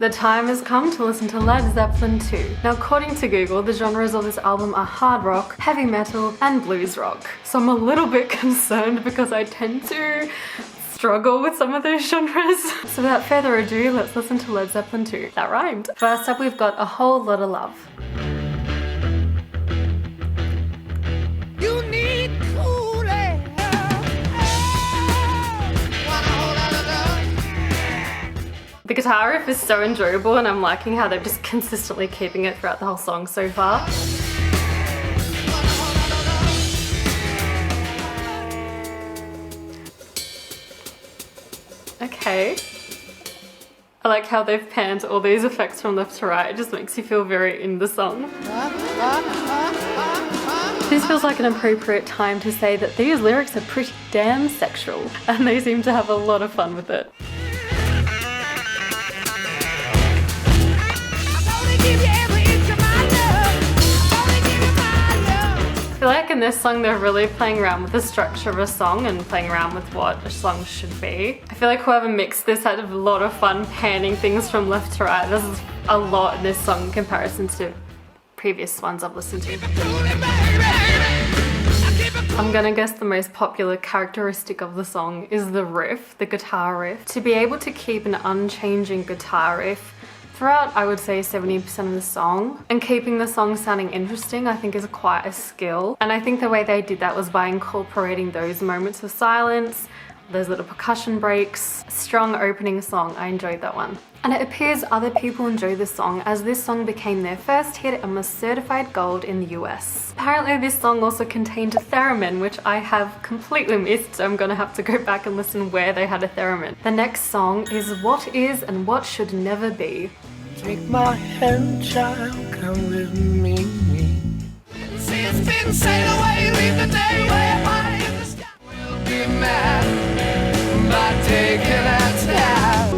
The time has come to listen to Led Zeppelin 2. Now, according to Google, the genres of this album are hard rock, heavy metal, and blues rock. So I'm a little bit concerned because I tend to struggle with some of those genres. So without further ado, let's listen to Led Zeppelin 2. That rhymed. First up, we've got A Whole Lot of Love. You need cool air. The guitar riff is so enjoyable and I'm liking how they're just consistently keeping it throughout the whole song so far. Okay. I like how they've panned all these effects from left to right. It just makes you feel very in the song. This feels like an appropriate time to say that these lyrics are pretty damn sexual, and they seem to have a lot of fun with it. I feel like in this song they're really playing around with the structure of a song and playing around with what a song should be. I feel like whoever mixed this had a lot of fun panning things from left to right. There's a lot in this song in comparison to previous ones I've listened to. I'm gonna guess the most popular characteristic of the song is the riff, the guitar riff. To be able to keep an unchanging guitar riff throughout, I would say 70% of the song, and keeping the song sounding interesting, I think is quite a skill. And I think the way they did that was by incorporating those moments of silence, those little percussion breaks, strong opening song. I enjoyed that one. And it appears other people enjoy this song, as this song became their first hit and was certified gold in the US. Apparently this song also contained a theremin, which I have completely missed, so I'm gonna have to go back and listen where they had a theremin. The next song is What Is and What Should Never Be. Take my hand, child, come with me. See, it's been sail away, leave the day way high in the sky. We'll be mad by taking our time.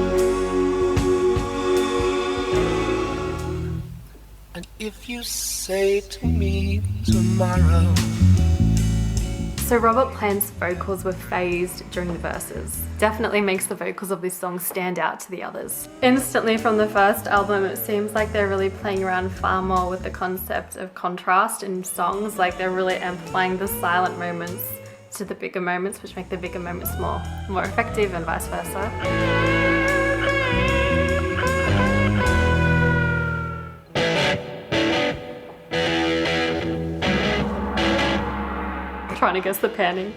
And if you say to me tomorrow. So Robert Plant's vocals were phased during the verses. Definitely makes the vocals of this song stand out to the others. Instantly from the first album, it seems like they're really playing around far more with the concept of contrast in songs. Like they're really amplifying the silent moments to the bigger moments, which make the bigger moments more effective, and vice versa. Trying to guess the panning.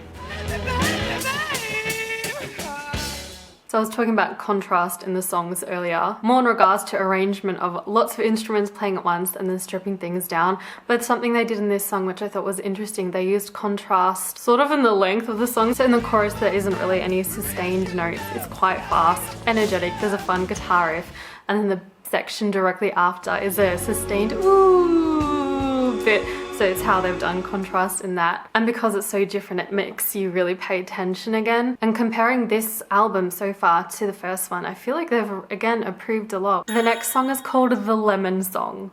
So I was talking about contrast in the songs earlier, more in regards to arrangement of lots of instruments playing at once and then stripping things down. But something they did in this song which I thought was interesting, they used contrast sort of in the length of the song. So in the chorus there isn't really any sustained notes, it's quite fast, energetic, there's a fun guitar riff, and then the section directly after is a sustained ooh bit. So it's how they've done contrast in that. And because it's so different, it makes you really pay attention again. And comparing this album so far to the first one, I feel like they've again improved a lot. The next song is called The Lemon Song.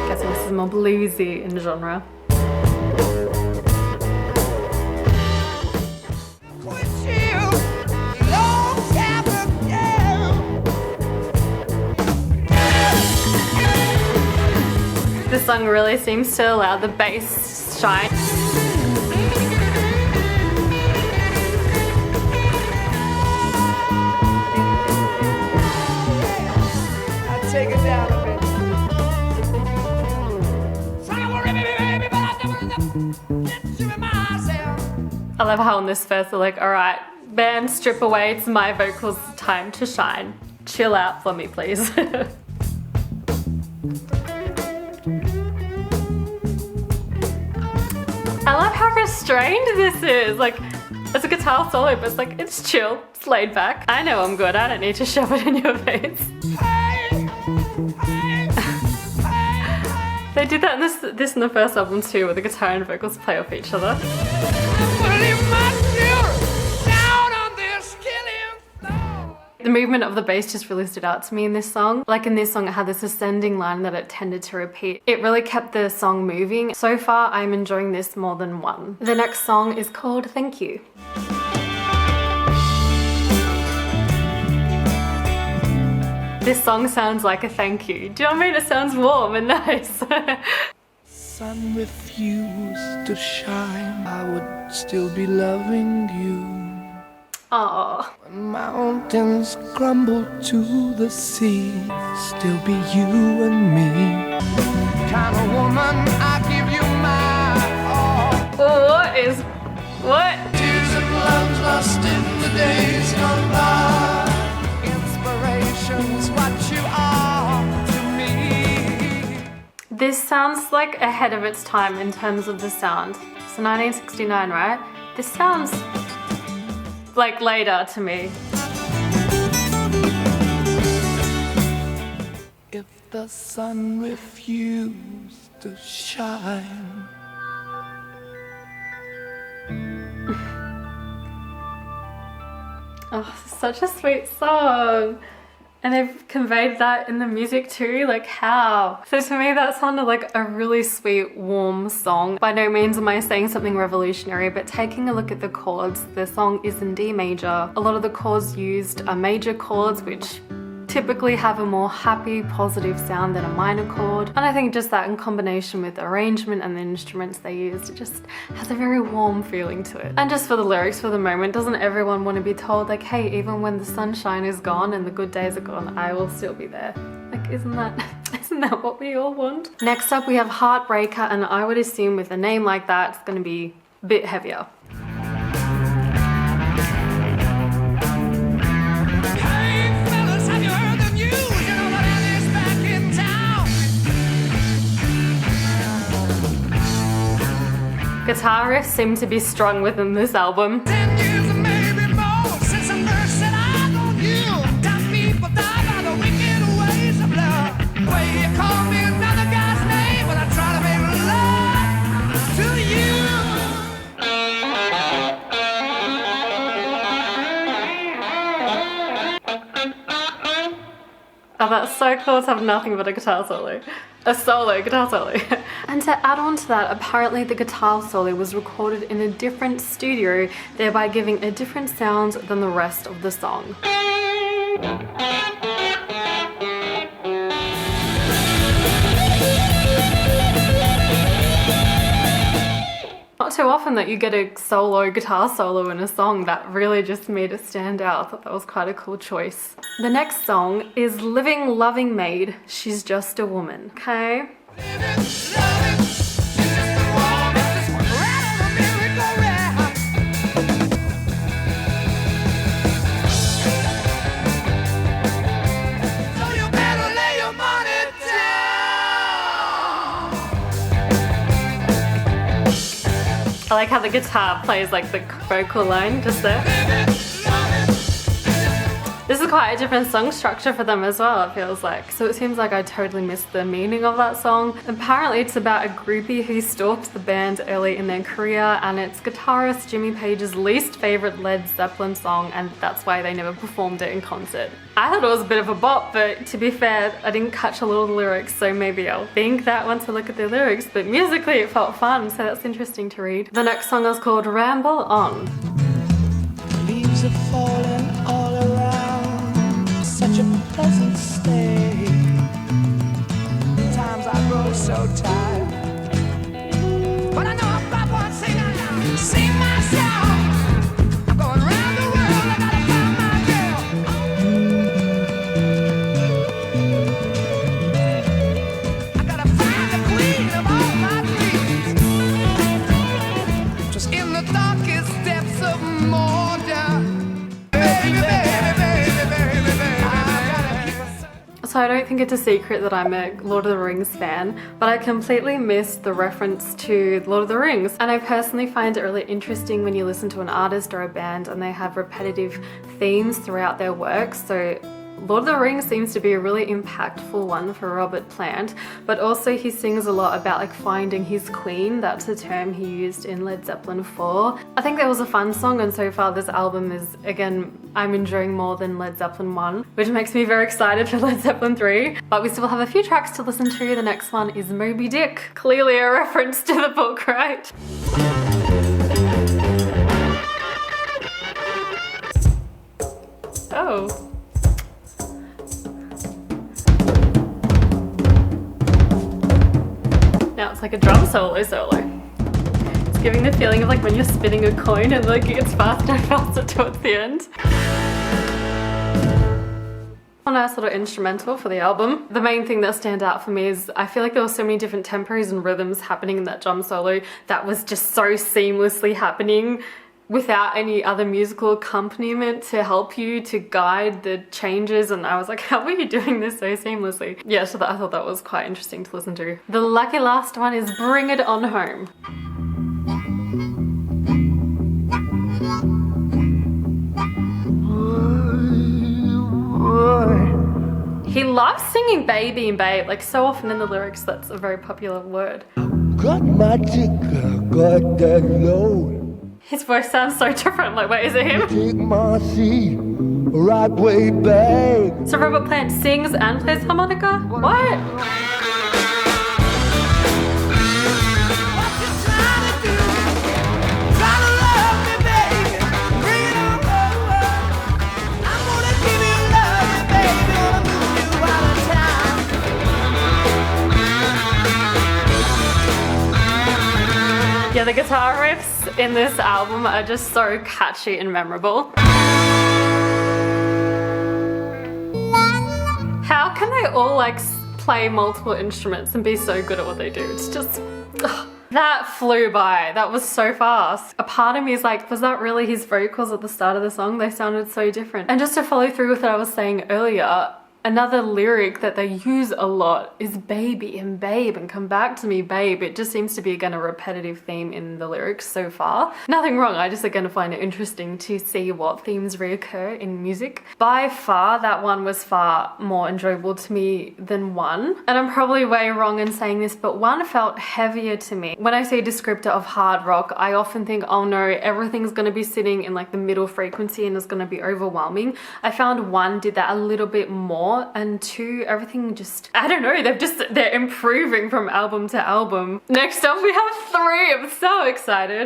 Guessing this is more bluesy in genre. This song really seems to allow the bass shine. I take it down a bit. I love how in this verse they're like, alright, band, strip away, it's my vocals, time to shine. Chill out for me, please. I love how restrained this is. Like, it's a guitar solo, but it's like, it's chill, it's laid back. I know I'm good, I don't need to shove it in your face. They did that in this in the first album too, where the guitar and vocals play off each other. The movement of the bass just really stood out to me in this song. Like in this song, it had this ascending line that it tended to repeat. It really kept the song moving. So far, I'm enjoying this more than one. The next song is called Thank You. This song sounds like a thank you. Do you know what I mean? It sounds warm and nice. Sun refused to shine, I would still be loving you. Aww. When mountains crumble to the sea, still be you and me. Kind of woman, I give you my all. What? Tears of love lost in the days gone by. Inspiration's what you are to me. This sounds like ahead of its time in terms of the sound. So 1969, right? This sounds like later to me. If the sun refused to shine. Oh, such a sweet song. And they've conveyed that in the music too, like how? So to me that sounded like a really sweet, warm song. By no means am I saying something revolutionary, but taking a look at the chords, the song is in D major. A lot of the chords used are major chords, which typically have a more happy, positive sound than a minor chord. And I think just that in combination with the arrangement and the instruments they used, it just has a very warm feeling to it. And just for the lyrics for the moment, doesn't everyone want to be told like, hey, even when the sunshine is gone and the good days are gone, I will still be there? Like, isn't that what we all want? Next up we have Heartbreaker, and I would assume with a name like that, it's gonna be a bit heavier. Guitar riffs seem to be strong within this album. 10 years or maybe more since I first set eyes on you. Time people die by the wicked ways of love. The way you call me another guy's name when I try to make love to you. Oh, that's so cool to have nothing but a guitar solo. A solo guitar solo. And to add on to that, apparently the guitar solo was recorded in a different studio, thereby giving a different sound than the rest of the song. Not too often that you get a solo guitar solo in a song. That really just made it stand out. I thought that was quite a cool choice. The next song is Living Loving Maid, She's Just a Woman. Okay? I like how the guitar plays like the vocal line just there. This is quite a different song structure for them as well, it feels like. So it seems like I totally missed the meaning of that song. Apparently it's about a groupie who stalked the band early in their career, and it's guitarist Jimmy Page's least favorite Led Zeppelin song, and that's why they never performed it in concert. I thought it was a bit of a bop, but to be fair, I didn't catch a lot of the lyrics, so maybe I'll think that once I look at the lyrics, but musically it felt fun, so that's interesting to read. The next song is called Ramble On. Leaves are falling all around, such a pleasant state. Times I grow so tired, but I know I'm not one sing my song. I'm going round the world, I gotta find my girl. I gotta find the queen of all my dreams, just in the darkest depths of Mordor. Baby, baby, baby, baby, baby. So I don't think it's a secret that I'm a Lord of the Rings fan, but I completely missed the reference to Lord of the Rings. And I personally find it really interesting when you listen to an artist or a band and they have repetitive themes throughout their work. So Lord of the Rings seems to be a really impactful one for Robert Plant, but also he sings a lot about like finding his queen. That's a term he used in Led Zeppelin 4. I think that was a fun song, and so far this album is, again, I'm enjoying more than Led Zeppelin 1, which makes me very excited for Led Zeppelin 3. But we still have a few tracks to listen to. The next one is Moby Dick. Clearly a reference to the book, right? Oh. it's like a drum solo. It's giving the feeling of like when you're spinning a coin and like it gets faster and faster towards the end. A nice little instrumental for the album. The main thing that stands out for me is I feel like there were so many different tempos and rhythms happening in that drum solo that was just so seamlessly happening without any other musical accompaniment to help you to guide the changes, and I was like, how are you doing this so seamlessly? Yeah, so I thought that was quite interesting to listen to. The lucky last one is Bring It On Home. He loves singing baby and babe, like so often in the lyrics that's a very popular word. Got my ticker, got that load. His voice sounds so different, like wait, is it him? Take my seat, right way back. So Robert Plant sings and plays harmonica? What? Yeah, the guitar riffs in this album are just so catchy and memorable. How can they all like play multiple instruments and be so good at what they do? It's just, ugh. That flew by. That was so fast. A part of me is like, was that really his vocals at the start of the song? They sounded so different. And just to follow through with what I was saying earlier, another lyric that they use a lot is baby and babe and come back to me babe. It just seems to be again a repetitive theme in the lyrics so far. Nothing wrong, I just again find it interesting to see what themes reoccur in music. By far that one was far more enjoyable to me than one. And I'm probably way wrong in saying this, but one felt heavier to me. When I say descriptor of hard rock, I often think, oh no, everything's gonna be sitting in like the middle frequency and it's gonna be overwhelming. I found one did that a little bit more, and two, everything just, I don't know, they're improving from album to album. Next up we have three. I'm so excited.